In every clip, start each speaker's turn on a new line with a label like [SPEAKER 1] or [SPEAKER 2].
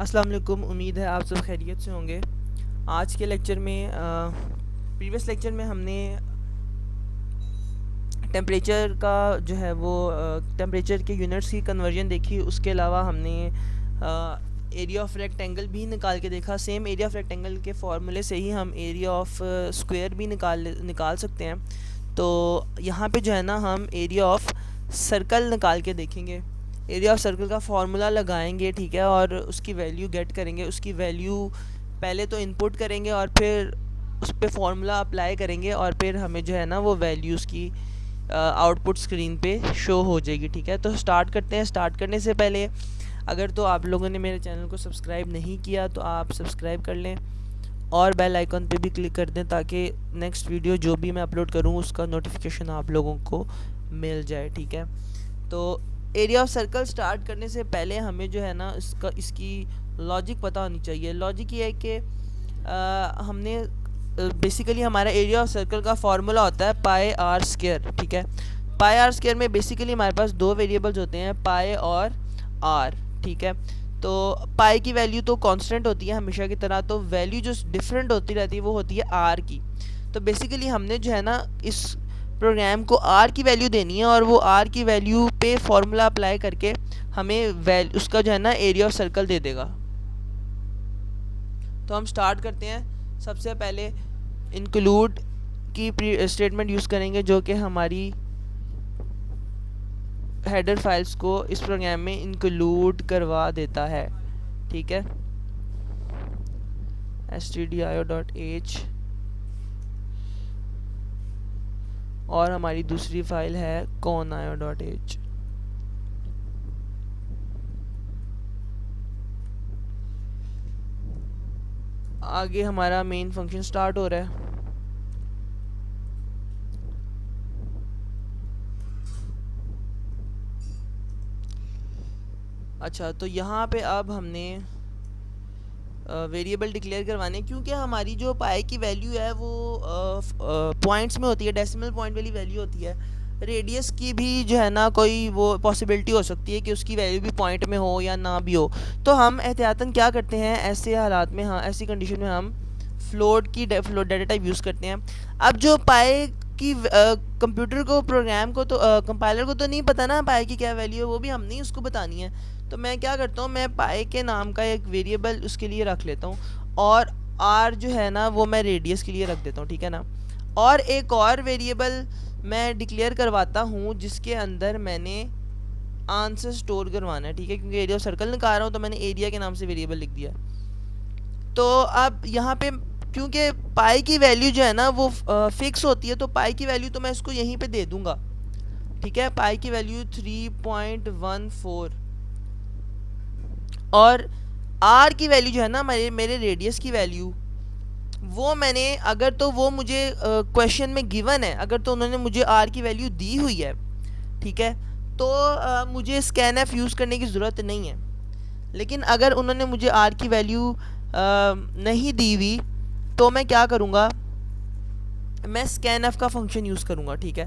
[SPEAKER 1] अस्सलाम वालेकुम। उम्मीद है आप सब खैरियत से होंगे। आज के लेक्चर में प्रीवियस लेक्चर में हमने टेम्परेचर का जो है वो टेम्परेचर के यूनिट्स की कन्वर्जन देखी। उसके अलावा हमने एरिया ऑफ रेक्टेंगल भी निकाल के देखा। सेम एरिया ऑफ रेक्टेंगल के फार्मूले से ही हम एरिया ऑफ स्क्वायर भी निकाल सकते हैं। तो यहाँ पे जो है ना हम एरिया ऑफ सर्कल निकाल के देखेंगे। एरिया ऑफ सर्कल का फार्मूला लगाएंगे, ठीक है, और उसकी वैल्यू गेट करेंगे। उसकी वैल्यू पहले तो इनपुट करेंगे और फिर उस पर फार्मूला अप्लाई करेंगे और फिर हमें जो है ना वो वैल्यूज़ की आउटपुट स्क्रीन पे शो हो जाएगी। ठीक है, तो स्टार्ट करते हैं। स्टार्ट करने से पहले अगर तो आप लोगों ने मेरे चैनल को सब्सक्राइब नहीं किया तो आप सब्सक्राइब कर लें और बेल आइकन पे भी क्लिक कर दें ताकि नेक्स्ट वीडियो जो भी मैं अपलोड करूँ उसका नोटिफिकेशन आप लोगों को मिल जाए। ठीक है, तो एरिया ऑफ सर्कल स्टार्ट करने से पहले हमें जो है ना इसकी लॉजिक पता होनी चाहिए। लॉजिक ये है कि हमने बेसिकली हमारा एरिया ऑफ सर्कल का फार्मूला होता है पाई आर स्क्वायर। ठीक है, पाई आर स्क्वायर में बेसिकली हमारे पास दो वेरिएबल्स होते हैं, पाई और आर। ठीक है, तो पाई की वैल्यू तो कांस्टेंट होती है हमेशा की तरह, तो वैल्यू जो डिफरेंट होती रहती है वो होती है आर की। तो बेसिकली हमने जो है ना इस प्रोग्राम को आर की वैल्यू देनी है और वो आर की वैल्यू पे फार्मूला अप्लाई करके हमें उसका जो है ना एरिया ऑफ सर्कल दे देगा। तो हम स्टार्ट करते हैं। सबसे पहले इंक्लूड की स्टेटमेंट यूज़ करेंगे जो कि हमारी हेडर फाइल्स को इस प्रोग्राम में इंक्लूड करवा देता है। ठीक है, stdio.h और हमारी दूसरी फाइल है conio.h। आगे हमारा मेन फंक्शन स्टार्ट हो रहा है। अच्छा, तो यहाँ पे अब हमने वेरिएबल डिक्लेयर करवाने, क्योंकि हमारी जो पाई की वैल्यू है वो पॉइंट्स में होती है, डेसिमल पॉइंट वाली वैल्यू होती है। रेडियस की भी जो है ना कोई वो पॉसिबिलिटी हो सकती है कि उसकी वैल्यू भी पॉइंट में हो या ना भी हो। तो हम एहतियातन क्या करते हैं ऐसे हालात में, हाँ ऐसी कंडीशन में हम फ्लोट डाटा टाइप यूज़ करते हैं। अब जो पाई की कंप्यूटर को प्रोग्राम को तो कंपाइलर को तो नहीं पता ना पाई की क्या वैल्यू है, वो भी हमने ही उसको बतानी है। तो मैं क्या करता हूँ, मैं पाई के नाम का एक वेरिएबल उसके लिए रख लेता हूँ और आर जो है ना वो मैं रेडियस के लिए रख देता हूँ। ठीक है ना, और एक और वेरिएबल मैं डिक्लेयर करवाता हूँ जिसके अंदर मैंने आंसर स्टोर करवाना है। ठीक है, क्योंकि एरिया ऑफ सर्कल निकाल रहा हूँ तो मैंने एरिया के नाम से वेरिएबल लिख दिया। तो अब यहाँ पे क्योंकि पाई की वैल्यू जो है ना वो फिक्स होती है, तो पाई की वैल्यू तो मैं इसको यहीं पे दे दूंगा। ठीक है, पाई की वैल्यू 3.14 और आर की वैल्यू जो है ना मेरे मेरे रेडियस की वैल्यू वो मैंने, अगर तो वो मुझे क्वेश्चन में गिवन है, अगर तो उन्होंने मुझे आर की वैल्यू दी हुई है, ठीक है, तो मुझे स्कैन एफ यूज़ करने की ज़रूरत नहीं है। लेकिन अगर उन्होंने मुझे आर की वैल्यू नहीं दी हुई तो मैं क्या करूँगा, मैं स्कैन एफ का फंक्शन यूज़ करूँगा। ठीक है,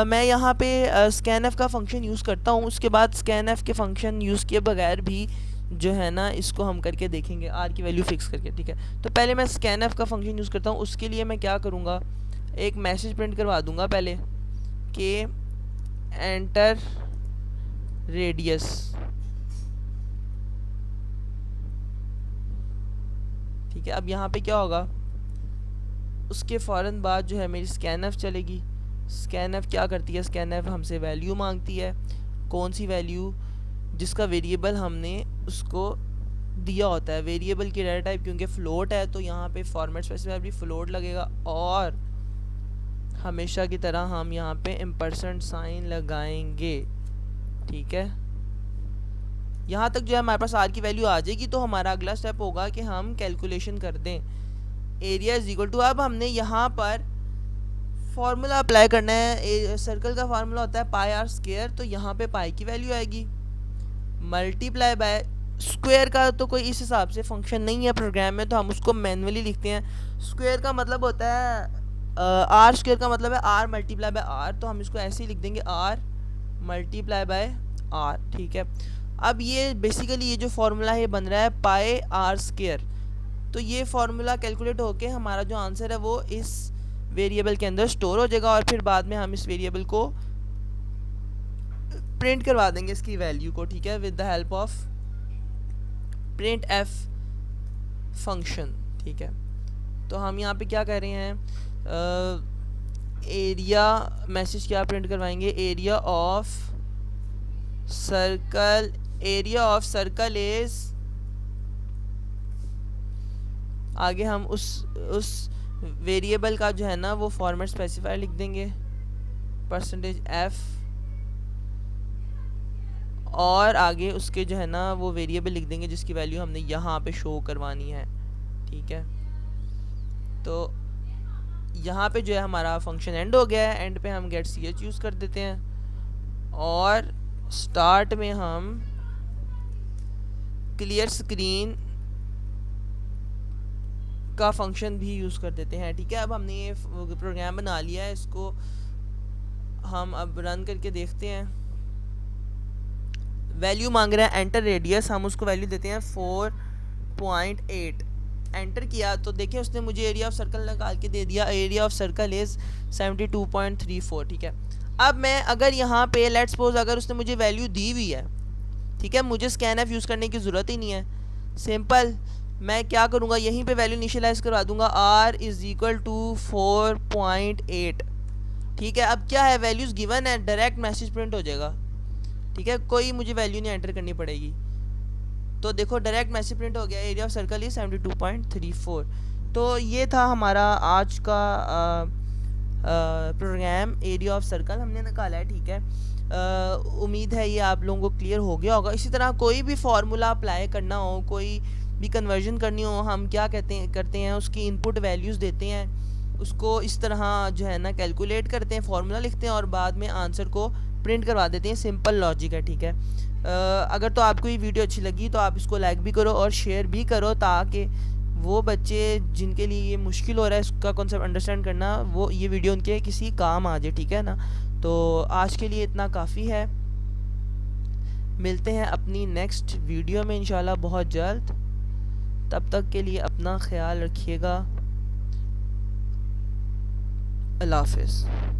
[SPEAKER 1] मैं यहाँ पे स्कैन एफ का फंक्शन यूज़ करता हूँ। उसके बाद स्कैन एफ के फंक्शन यूज़ किए बगैर भी जो है ना इसको हम करके देखेंगे आर की वैल्यू फिक्स करके। ठीक है, तो पहले मैं स्कैन एफ का फंक्शन यूज़ करता हूँ। उसके लिए मैं क्या करूँगा, एक मैसेज प्रिंट करवा दूँगा पहले कि एंटर रेडियस। ठीक है, अब यहाँ पे क्या होगा, उसके फ़ौरन बाद जो है मेरी स्कैन एफ चलेगी। स्कैन एफ क्या करती है, स्कैन एफ हमसे वैल्यू मांगती है। कौन सी वैल्यू, जिसका वेरिएबल हमने उसको दिया होता है। वेरिएबल की डाटा टाइप क्योंकि फ्लोट है तो यहाँ पे फॉर्मेट स्पेसिफायर भी फ्लोट लगेगा और हमेशा की तरह हम यहाँ पे एम्परसेंट साइन लगाएंगे। ठीक है, यहाँ तक जो है हमारे पास आर की वैल्यू आ जाएगी। तो हमारा अगला स्टेप होगा कि हम कैलकुलेशन कर दें एरिया इज इक्वल टू, अब हमने यहाँ पर फॉर्मूला अप्लाई करना है। सर्कल का फार्मूला होता है पाई आर स्क्वायर, तो यहाँ पे पाई की वैल्यू आएगी मल्टीप्लाई बाय स्क्वायर का तो कोई इस हिसाब से फंक्शन नहीं है प्रोग्राम में, तो हम उसको मैनुअली लिखते हैं। स्क्वायर का मतलब होता है आर स्क्वायर का मतलब है आर मल्टीप्लाई बाय आर, तो हम इसको ऐसे ही लिख देंगे आर मल्टीप्लाई बाय आर। ठीक है, अब ये बेसिकली ये जो फार्मूला है ये बन रहा है पाई आर स्क्वायर। तो ये फार्मूला कैलकुलेट होके हमारा जो आंसर है वो इस वेरिएबल के अंदर स्टोर हो जाएगा और फिर बाद में हम इस वेरिएबल को प्रिंट करवा देंगे इसकी वैल्यू को, ठीक है, with the help of print F function, ठीक है। तो हम यहाँ पे क्या कर रहे हैं, एरिया मैसेज क्या प्रिंट करवाएंगे, एरिया ऑफ सर्कल इज, आगे हम उस वेरिएबल का जो है ना वो फॉर्मेट स्पेसिफायर लिख देंगे %f, और आगे उसके जो है ना वो वेरिएबल लिख देंगे जिसकी वैल्यू हमने यहाँ पे शो करवानी है, ठीक है। तो यहाँ पे जो है हमारा फंक्शन एंड हो गया है। एंड पे हम गेट ch यूज़ कर देते हैं और स्टार्ट में हम क्लियर स्क्रीन का फंक्शन भी यूज़ कर देते हैं, ठीक है। अब हमने ये प्रोग्राम बना लिया है, इसको हम अब रन करके देखते हैं। वैल्यू मांग रहा है एंटर रेडियस, हम उसको वैल्यू देते हैं 4.8। एंटर किया तो देखिए उसने मुझे एरिया ऑफ सर्कल निकाल के दे दिया, एरिया ऑफ सर्कल इज़ 72.34, ठीक है। अब मैं अगर यहाँ पे लेट्स सपोज अगर उसने मुझे वैल्यू दी हुई है, ठीक है, मुझे स्कैन एफ यूज़ करने की ज़रूरत ही नहीं है, सिंपल मैं क्या करूँगा यहीं पे वैल्यू इनिशियलाइज करवा दूंगा, r इज़ इक्वल टू 4.8, ठीक है। अब क्या है, वैल्यूज़ गिवन है, डायरेक्ट मैसेज प्रिंट हो जाएगा, ठीक है, कोई मुझे वैल्यू नहीं एंटर करनी पड़ेगी। तो देखो डायरेक्ट मैसेज प्रिंट हो गया, एरिया ऑफ सर्कल इज 72.34। तो ये था हमारा आज का प्रोग्राम, एरिया ऑफ सर्कल हमने निकाला है, ठीक है। उम्मीद है ये आप लोगों को क्लियर हो गया होगा। इसी तरह कोई भी फार्मूला अप्लाई करना हो, कोई भी कन्वर्जन करनी हो, हम क्या करते हैं उसकी इनपुट वैल्यूज़ देते हैं, उसको इस तरह जो है ना कैलकुलेट करते हैं, फार्मूला लिखते हैं और बाद में आंसर को प्रिंट करवा देते हैं। सिंपल लॉजिक है, ठीक है। अगर तो आपको ये वीडियो अच्छी लगी तो आप इसको लाइक भी करो और शेयर भी करो, ताकि वो बच्चे जिनके लिए ये मुश्किल हो रहा है इसका कॉन्सेप्ट अंडरस्टैंड करना, वो ये वीडियो उनके किसी काम आ जाए, ठीक है ना। तो आज के लिए इतना काफ़ी है, मिलते हैं अपनी नेक्स्ट वीडियो में इंशाल्लाह बहुत जल्द। तब तक के लिए अपना ख्याल रखिएगा, अल्लाह हाफ़िज़।